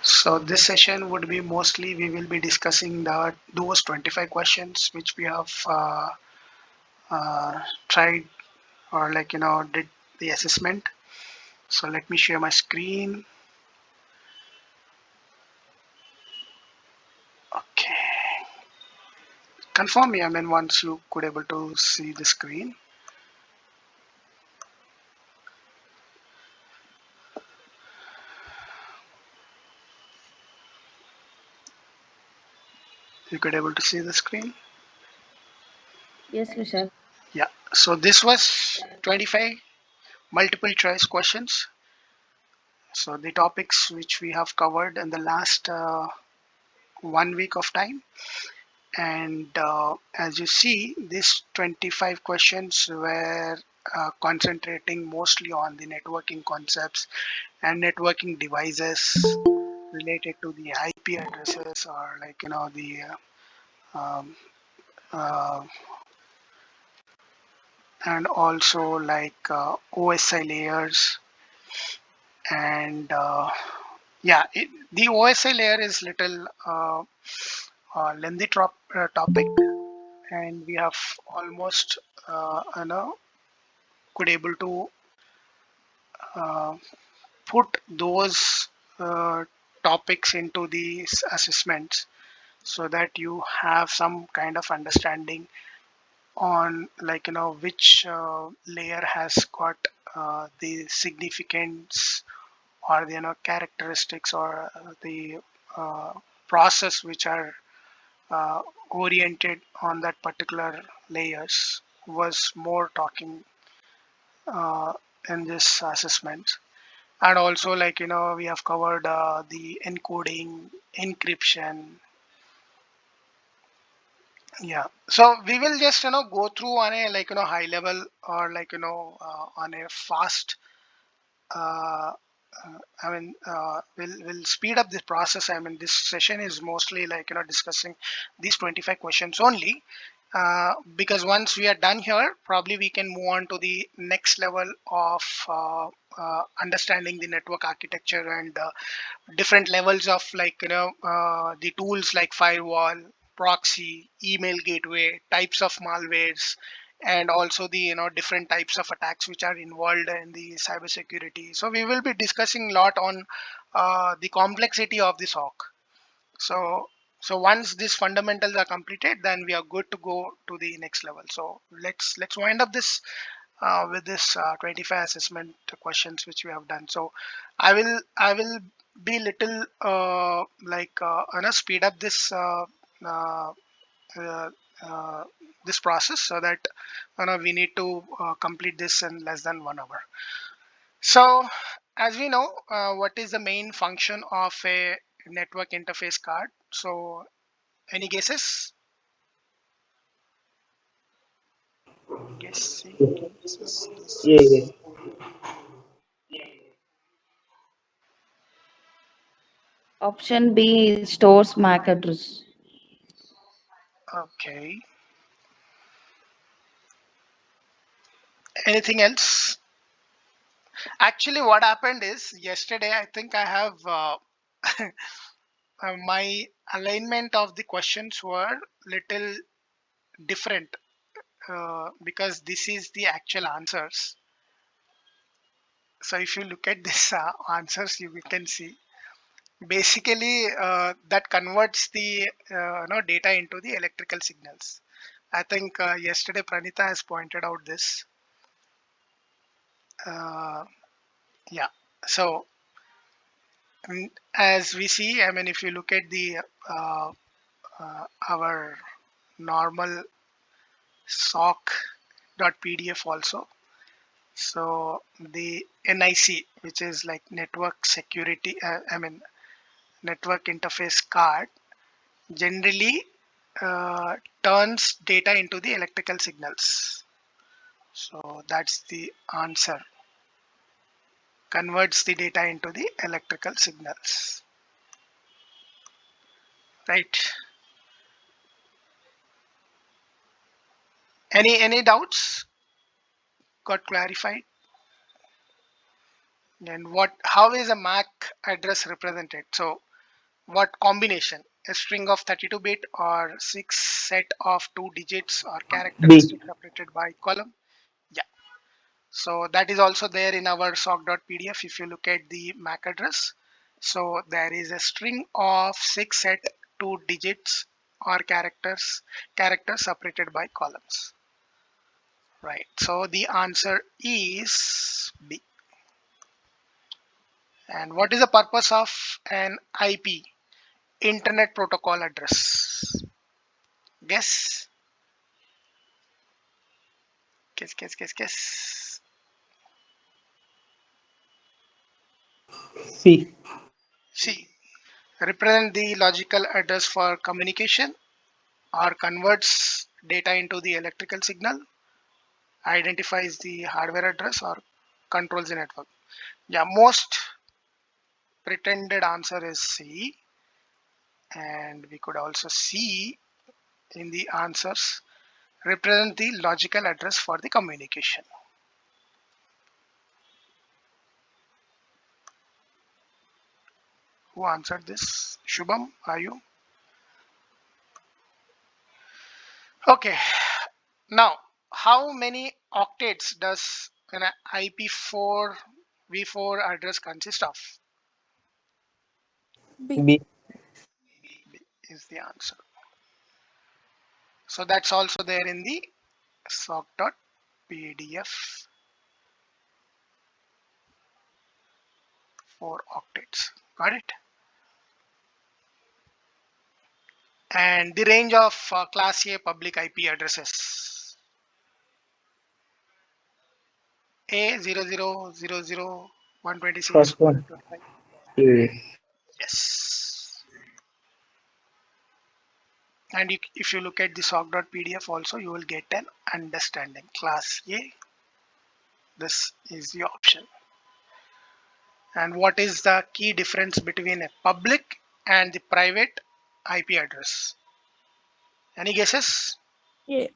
So this session would be mostly we will be discussing those 25 questions which we have tried or did the assessment. So let me share my screen. Okay. Confirm me, once you could able to see the screen. You could able to see the screen. Yes, Vishal. Yeah. So this was 25 multiple choice questions. So the topics which we have covered in the last 1 week of time. And as you see, these 25 questions were concentrating mostly on the networking concepts and networking devices related to the IP addresses or the um, uh, and also OSI layers and the OSI layer is little lengthy topic, and we have almost could able to uh, put those topics into these assessments so that you have some kind of understanding on which layer has got the significance or the characteristics or the uh, process which are uh, oriented on that particular layers was more talking uh, in this assessment. And also we have covered the encoding, encryption. Yeah, so we will just go through on a high level or on a fast uh, we'll speed up this process. This session is mostly discussing these 25 questions only, because once we are done here, probably we can move on to the next level of understanding the network architecture and different levels of the tools like firewall, proxy, email gateway, types of malwares, and also the different types of attacks which are involved in the cybersecurity. So we will be discussing a lot on the complexity of the SOC. So once these fundamentals are completed, then we are good to go to the next level. So let's wind up this with this 25 assessment questions which we have done. So I will be little speed up uh, uh, uh, this process so that we need to complete this in less than 1 hour. So as we know, what is the main function of a network interface card? So any guesses? Yeah, yeah. Guesses. Option B stores MAC address. Okay. Anything else? Actually, what happened is yesterday, I think I have my alignment of the questions were little different because this is the actual answers. So if you look at this answers, you can see basically that converts the data into the electrical signals. I think yesterday Pranita has pointed out this. Uh, yeah. So as we see, if you look at the our normal soc.pdf also. So the NIC, which is like network security, network interface card, generally turns data into the electrical signals. So that's the answer. Converts the data into the electrical signals. Right. Any doubts? Got clarified? And how is a MAC address represented? So What combination? A string of 32-bit or six set of two digits or B. characteristics separated by column? Yeah. So that is also there in our soc.pdf if you look at the MAC address. So there is a string of six set two digits or characters separated by columns. Right. So the answer is B. And what is the purpose of an IP? Internet Protocol Address. Guess. Guess. C. C. Represent the logical address for communication or converts data into the electrical signal, identifies the hardware address or controls the network. Yeah, most pretended answer is C. And we could also see in the answers represent the logical address for the communication. Who answered this? Shubham, are you? Okay. Now, how many octets does an IP4 v4 address consist of? B. B. B is the answer. So that's also there in the soc.pdf, 4 octets. Got it? And the range of class A public IP addresses. A0000 126 First one. 125. A. Yes. And if you look at the soc.pdf also, you will get an understanding. Class A, this is the option. And what is the key difference between a public and the private IP address? Any guesses? A.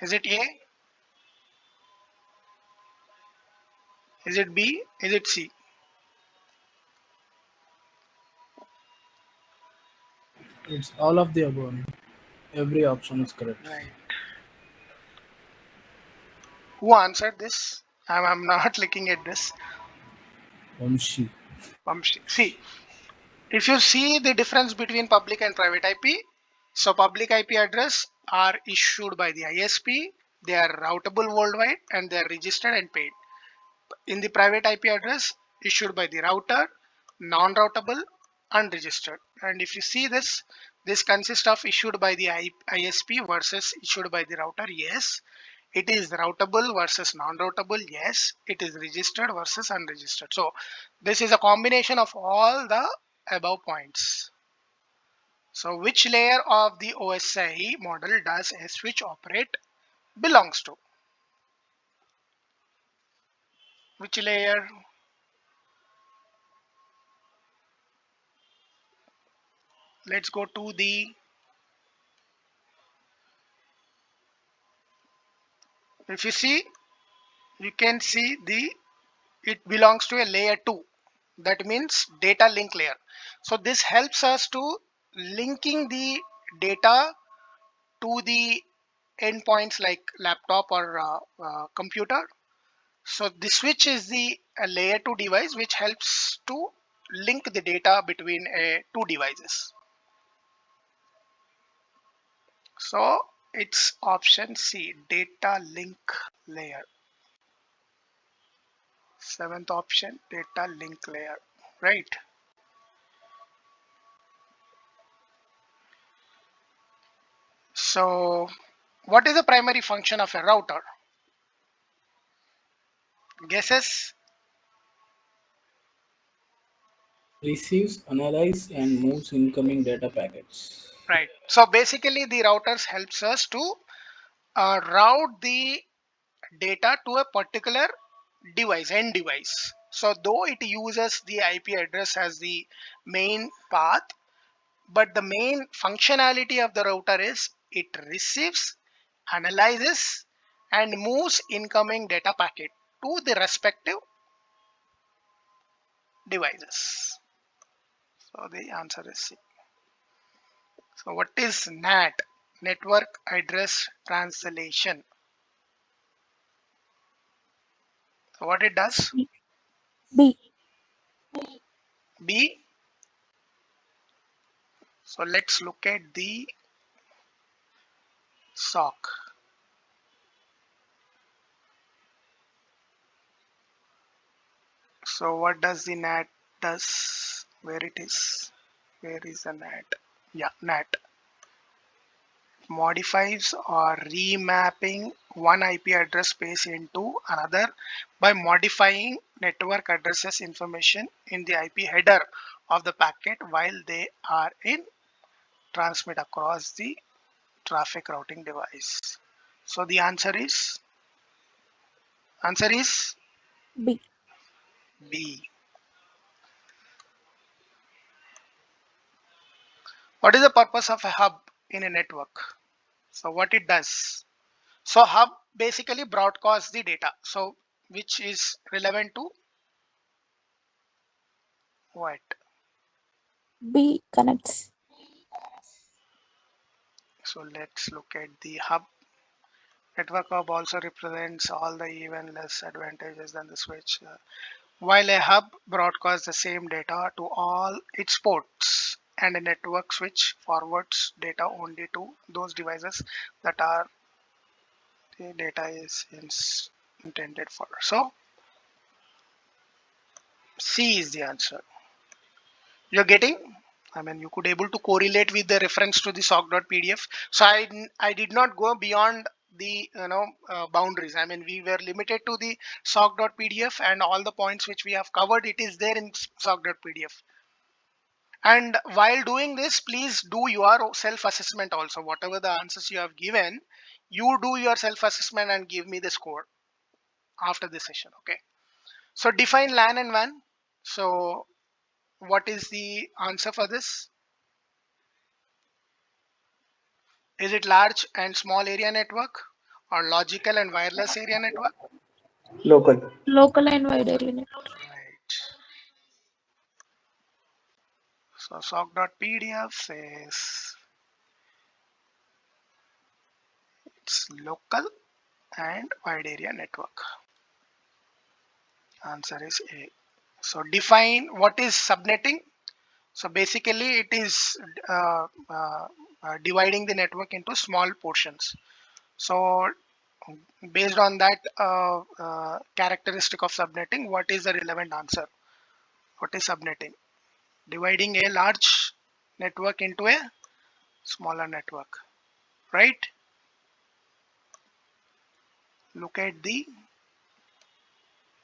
Is it A? Is it B? Is it C? It's all of the above. Every option is correct. Right. Who answered this? I'm not looking at this. Vamshi. See, if you see the difference between public and private IP, so public IP address are issued by the ISP, they are routable worldwide and they are registered and paid. In the private IP address issued by the router, non-routable, unregistered. And if you see this, this consists of issued by the ISP versus issued by the router. Yes, it is routable versus non-routable. Yes, it is registered versus unregistered. So this is a combination of all the above points. So which layer of the OSI model does a switch operate belongs to? Which layer? Let's go to the, if you see, you can see the, it belongs to a layer 2. That means data link layer. So this helps us to linking the data to the endpoints like laptop or computer. So the switch is the layer 2 device which helps to link the data between two devices. So it's option C, data link layer. Seventh option, data link layer, right? So what is the primary function of a router? Guesses? Receives, analyze, and moves incoming data packets. Right. So basically the routers helps us to route the data to a particular device, end device. So though it uses the IP address as the main path, but the main functionality of the router is it receives, analyzes, and moves incoming data packet to the respective devices. So the answer is C. So what is NAT? Network Address Translation. So what it does? C. B. B. So let's look at the SOC. So what does the NAT does? Where it is? Where is the NAT? Yeah, NAT modifies or remapping one IP address space into another by modifying network addresses information in the IP header of the packet while they are in transmit across the traffic routing device. So the answer is B. B. What is the purpose of a hub in a network? So what it does? So hub basically broadcasts the data. So which is relevant to what? B. Connects. So let's look at the hub. Network hub also represents all the even less advantages than the switch. While a hub broadcasts the same data to all its ports, and a network switch forwards data only to those devices that are the data is intended for. So C is the answer. You're getting? I mean, you could able to correlate with the reference to the soc.pdf. So I did not go beyond the boundaries. I mean, we were limited to the soc.pdf, and all the points which we have covered, it is there in soc.pdf. And while doing this, please do your self assessment also. Whatever the answers you have given, you do your self assessment and give me the score after this session. Okay. So define LAN and WAN. So what is the answer for this? Is it large and small area network or logical and wireless area network? Local. Local and wide area network. Right. So soc.pdf says it's local and wide area network. Answer is A. So define what is subnetting. So basically it is dividing the network into small portions. So based on that characteristic of subnetting, what is the relevant answer? What is subnetting? Dividing a large network into a smaller network, right? Look at the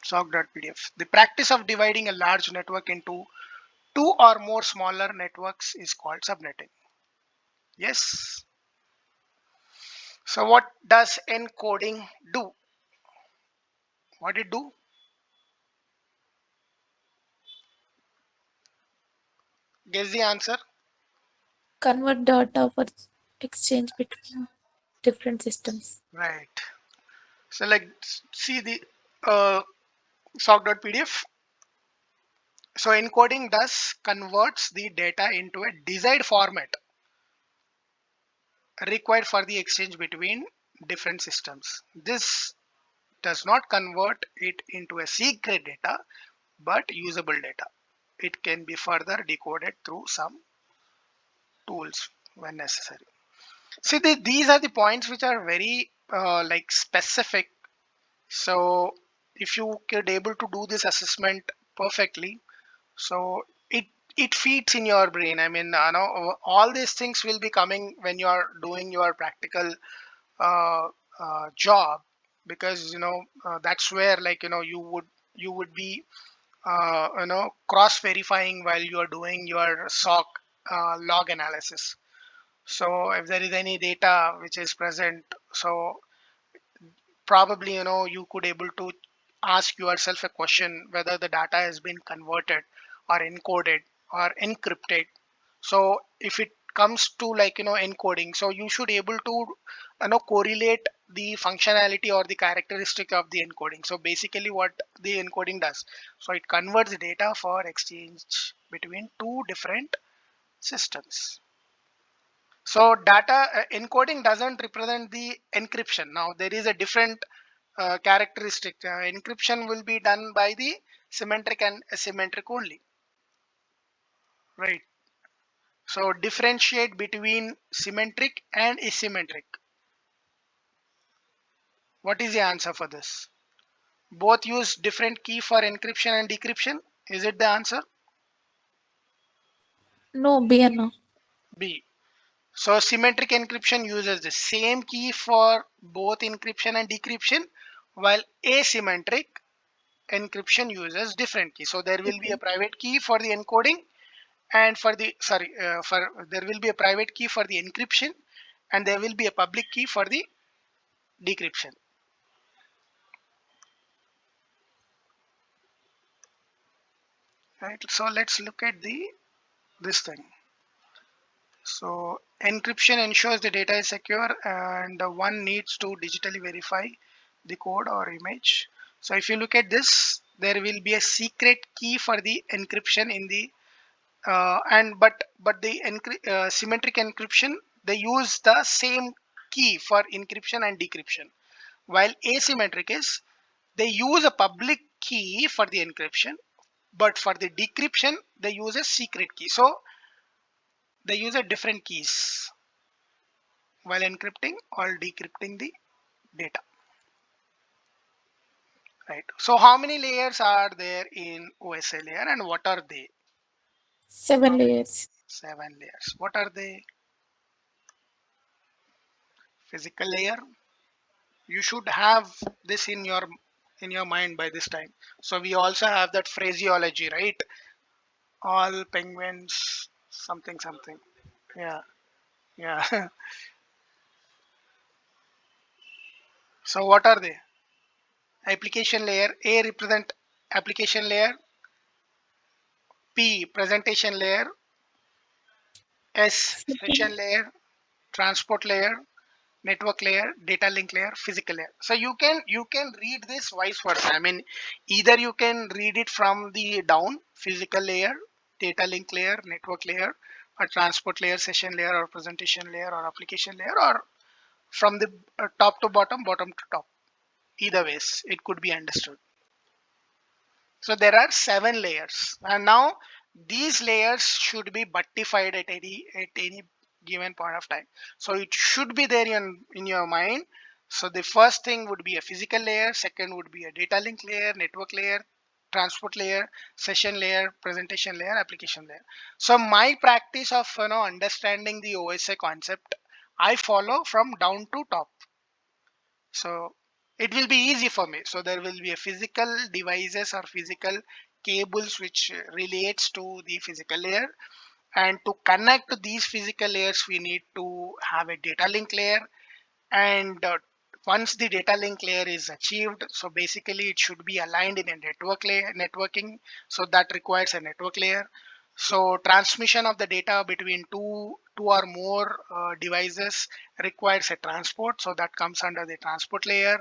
soc.pdf. The practice of dividing a large network into two or more smaller networks is called subnetting. Yes. So what does encoding do? What it do? Guess the answer. Convert data for exchange between different systems. Right. So like see the soc.pdf. So encoding thus converts the data into a desired format required for the exchange between different systems. This does not convert it into a secret data but usable data. It can be further decoded through some tools when necessary. See, these are the points which are very like specific. So if you could able to do this assessment perfectly, so it feeds in your brain. I mean, all these things will be coming when you are doing your practical uh, job, because that's where, like, you would be cross verifying while you are doing your SOC log analysis. So if there is any data which is present, so probably you could able to ask yourself a question whether the data has been converted or encoded or encrypted. So if it comes to, like, encoding, so you should able to correlate the functionality or the characteristic of the encoding. So basically what the encoding does, so it converts data for exchange between two different systems. So data encoding doesn't represent the encryption. Now there is a different characteristic. Encryption will be done by the symmetric and asymmetric only, right? So differentiate between symmetric and asymmetric. What is the answer for this? Both use different key for encryption and decryption. Is it the answer? No, B Anna. B. So symmetric encryption uses the same key for both encryption and decryption, while asymmetric encryption uses different key. So there will be a Okay. private key for the encoding and for the for there will be a private key for the encryption and there will be a public key for the decryption. Right. So let's look at the this thing. So encryption ensures the data is secure and one needs to digitally verify the code or image. So if you look at this, there will be a secret key for the encryption in the and but the symmetric encryption, they use the same key for encryption and decryption, while asymmetric is they use a public key for the encryption, but for the decryption they use a secret key. So they use a different keys while encrypting or decrypting the data, right? So how many layers are there in OSI layer and what are they? 7 layers. 7 layers. What are they? Physical layer, you should have this in your mind by this time. So we also have that phraseology, right? All penguins something something. Yeah, yeah. So what are they? Application layer. A represent application layer, P presentation layer, S Second. session layer, transport layer, network layer, data link layer, physical layer. So you can read this vice versa. I mean, either you can read it from the down, physical layer, data link layer, network layer, or transport layer, session layer, or presentation layer, or application layer, or from the top to bottom, bottom to top. Either ways it could be understood. So there are 7 layers, and now these layers should be buttified at any given point of time. So it should be there in your mind. So the first thing would be a physical layer, second would be a data link layer, network layer, transport layer, session layer, presentation layer, application layer. So my practice of understanding the OSI concept, I follow from down to top. So it will be easy for me. So there will be a physical devices or physical cables which relates to the physical layer, and to connect to these physical layers we need to have a data link layer. And once the data link layer is achieved, so basically it should be aligned in a network layer, networking, so that requires a network layer. So transmission of the data between two or more devices requires a transport, so that comes under the transport layer.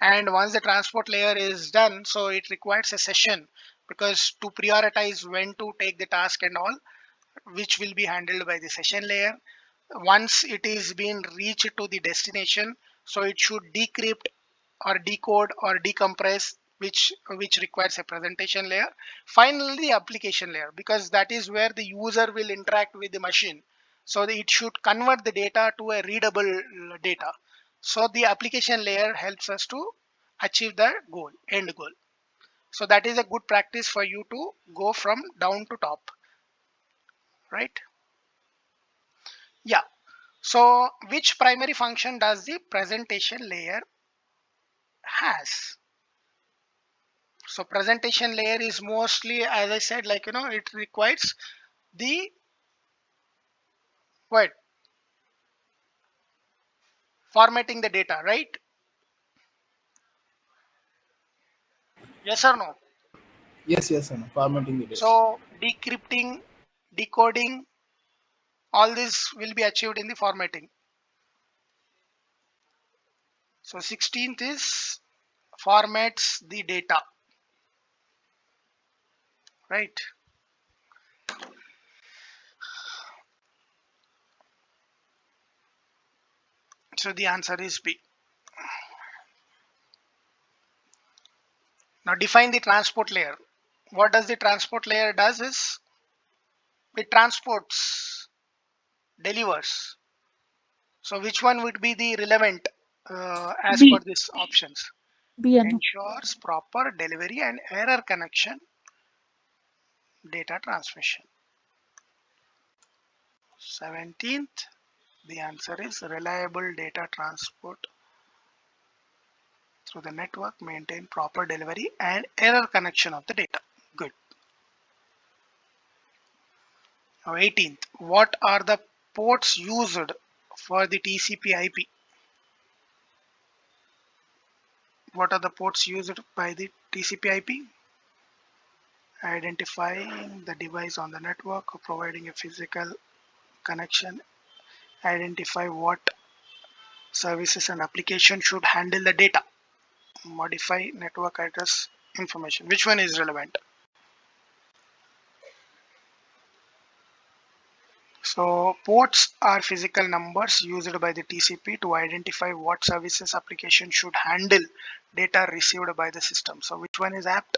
And once the transport layer is done, so it requires a session, because to prioritize when to take the task and all, which will be handled by the session layer. Once it is been reached to the destination, so it should decrypt or decode or decompress, which requires a presentation layer. Finally the application layer, because that is where the user will interact with the machine, so it should convert the data to a readable data. So the application layer helps us to achieve the goal, end goal. So that is a good practice for you to go from down to top, right? Yeah. So which primary function does the presentation layer has? So presentation layer is mostly, as I said, like, it requires the what? Formatting the data, right? Yes or no? Yes, yes, and formatting the data. So decrypting, decoding, all this will be achieved in the formatting. So 16th is formats the data, right? So the answer is B. Now define the transport layer. What does the transport layer does is it transports, delivers. So which one would be the relevant as per B. these options? B and Ensures proper delivery and error connection data transmission. 17th, the answer is reliable data transport through the network, maintain proper delivery and error connection of the data. Good. Now 18th, what are the ports used for the TCP/IP? What are the ports used by the TCP/IP? Identifying the device on the network, providing a physical connection, identify what services and applications should handle the data, modify network address information. Which one is relevant? So ports are physical numbers used by the TCP to identify what services application should handle data received by the system. So which one is apt?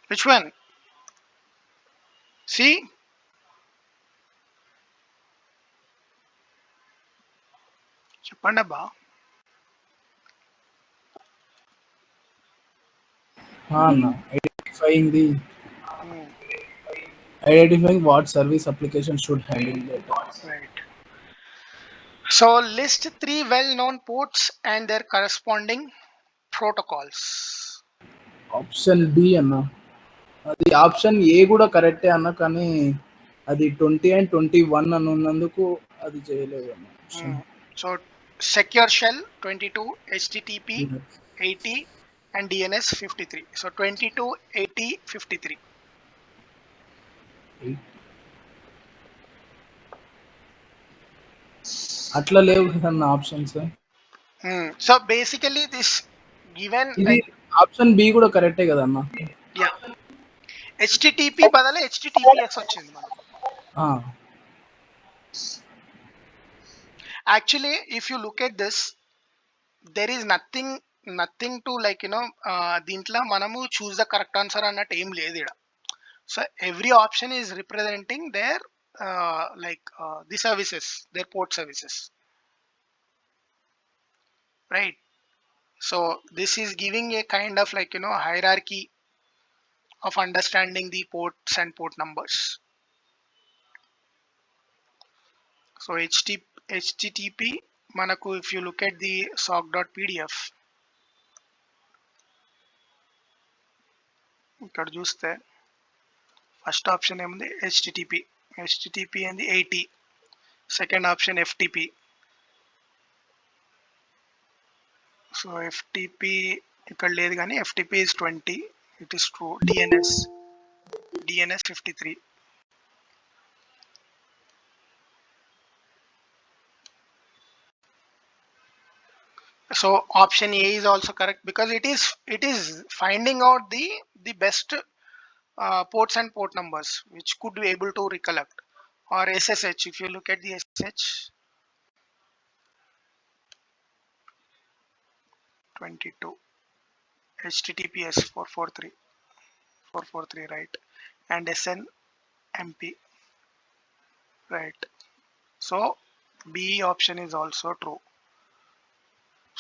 Which one? See? చెప్పండి అబ్బా. Anna, identifying the Hmm, identifying what service application should handle data. right. So list 3 well-known ports and their corresponding protocols. Option B అన్న, అది option A కూడా కరెక్టే అన్న, కానీ అది 20 and 21 అని ఉన్నందుకు అది చేయలేదు అన్న option. So secure shell 22, HTTP 80 and DNS 53. So 22, 80, 53. అట్లా లేవు కదన్న options. So basically this given ఇది like ఆప్షన్ బి కూడా కరెక్టే కదన్న. yeah, HTTP బదులు HTTPS వచ్చింది మనకు. Actually if you look at this, there is nothing to like దీంట్లో మనము choose the correct answer అన్నట్టు ఏం లేదు ఇక్కడ. So every option is representing their the services, their port services, right? So this is giving a kind of hierarchy of understanding the ports and port numbers. So HTTP manaku, if you look at the soc.pdf, ఇక్కడ చూస్తే first option ఏముంది http and the 80, second option FTP. So FTP ఇక్కడ లేదు కానీ FTP is 20, it is true. DNS 53. So option A is also correct because it is finding out the best ports and port numbers which could be able to recollect. Or SSH, if you look at the SSH 22, HTTPS 443, right, and SNMP, right. So B option is also true.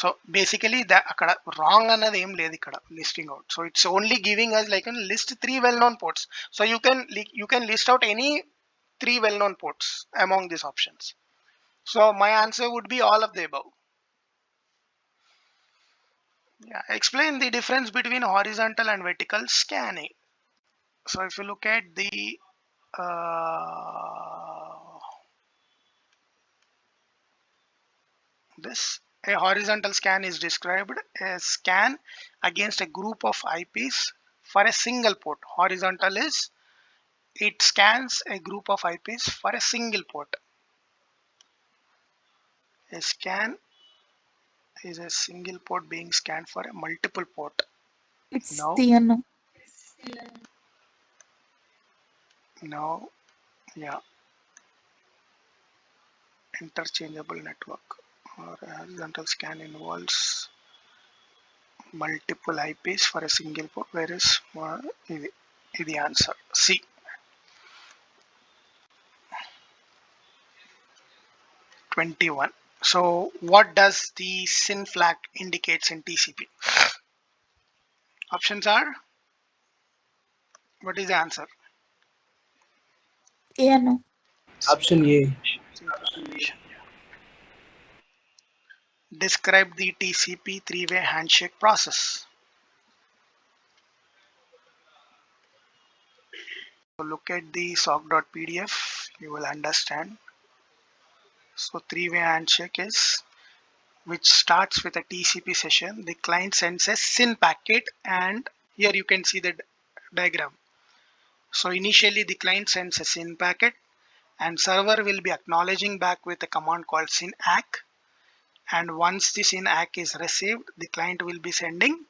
So basically that akkada wrong annadi em ledhu ikkada listing out. So it's only giving us like a list 3 well-known ports. So you can list out any 3 well-known ports among these options. So my answer would be all of the above. Yeah, explain the difference between horizontal and vertical scanning. So if you look at the this, a horizontal scan is described as scan against a group of IPs for a single port. Horizontal is it scans a group of IPs for a single port. A scan is a single port being scanned for a multiple port. it's Now, C and now Yeah, interchangeable network or a horizontal scan involves multiple IPs for a single port, whereas the answer C. 21. So what does the SYN flag indicates in TCP? Options are, what is the answer? A అన్న. Option A. Synchronization. Describe the TCP three-way handshake process. So look at the soc.pdf, you will understand. So three-way handshake is which starts with a TCP session. The client sends a SYN packet, and here you can see the diagram. So initially the client sends a SYN packet, and server will be acknowledging back with a command called SYN-ACK. And once the SYN-ACK is received, the client will be sending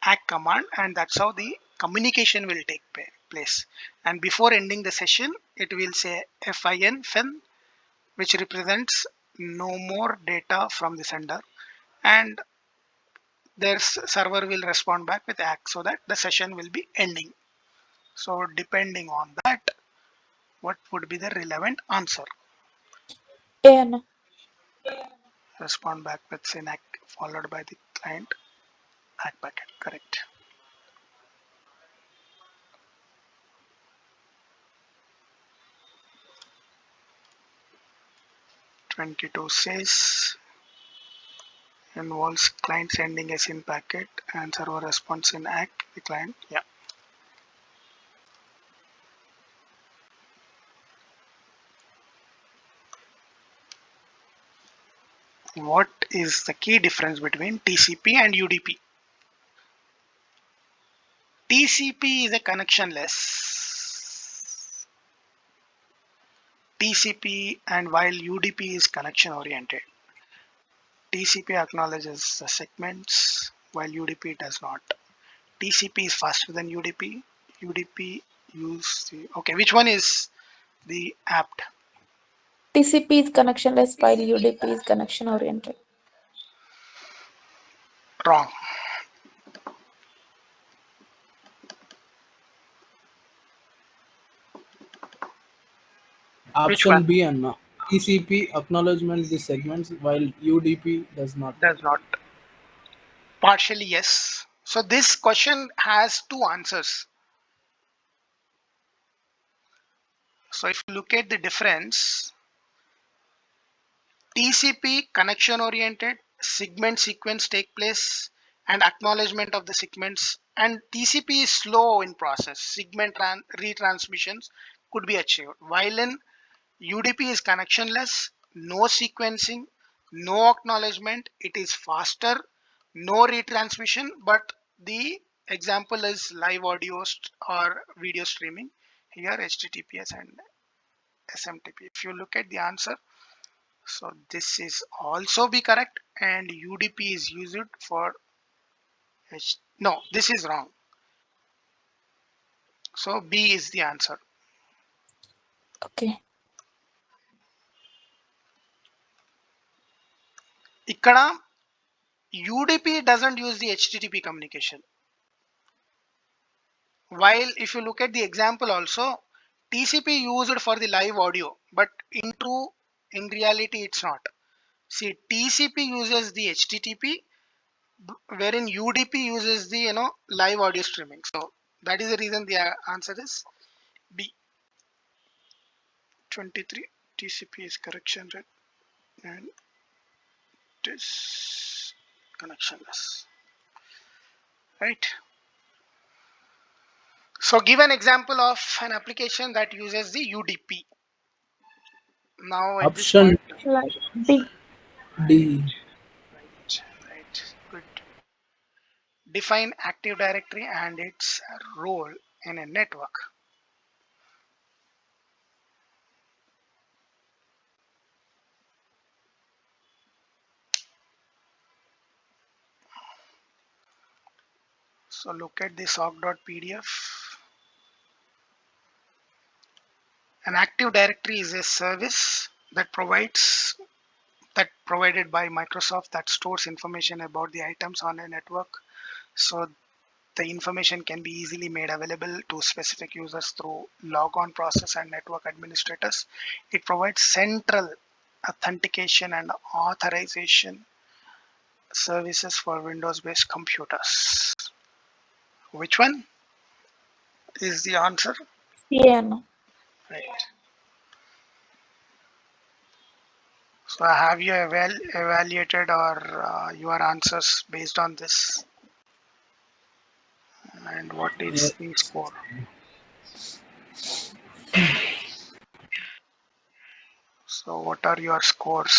ACK command, and that's how the communication will take place. And before ending the session, it will say fin, which represents no more data from the sender, and their server will respond back with ACK so that the session will be ending. So depending on that, what would be the relevant answer? A అన్న. Respond back with SYN-ACK followed by the client ACK packet. Correct. 22 says involves client sending a SYN packet and server response in ACK the client. Yeah. What is the key difference between TCP and UDP? TCP is a connectionless TCP, and while UDP is connection oriented. TCP acknowledges the segments while UDP does not. TCP is faster than UDP. UDP use the, okay, which one is the apt? TCP is connectionless while UDP is connection oriented. Wrong. Which Option one? B, Anna. TCP acknowledgement the segments while UDP does not. Does not. Partially yes. So this question has two answers. So if you look at the difference, TCP connection oriented, segment sequence take place and acknowledgement of the segments, and TCP is slow in process. Segment retransmissions could be achieved. While in UDP is connectionless, no sequencing, no acknowledgement, it is faster, no retransmission, but the example is live audio or video streaming. Here HTTPS and SMTP. If you look at the answer, so this is also be correct, and UDP is used for no, this is wrong. So B is the answer. Okay. ఇక్కడ UDP doesn't use the HTTP communication. While if you look at the example also, TCP used for the live audio, but in reality it's not. See, TCP uses the HTTP, wherein UDP uses the live audio streaming. So that is the reason the answer is B. 23. TCP is correction rate and it is connectionless. Right. So give an example of an application that uses the UDP. Now at this Option point, Like D. D. right, good. Define Active Directory and its role in a network. So look at the soc.pdf. An Active Directory is a service that provided by Microsoft that stores information about the items on a network, so the information can be easily made available to specific users through logon process and network administrators. It provides central authentication and authorization services for Windows-based computers. Which one is the answer? CA అన్న. Right. So have you evaluated or your answers based on this? And what is the score? So what are your scores?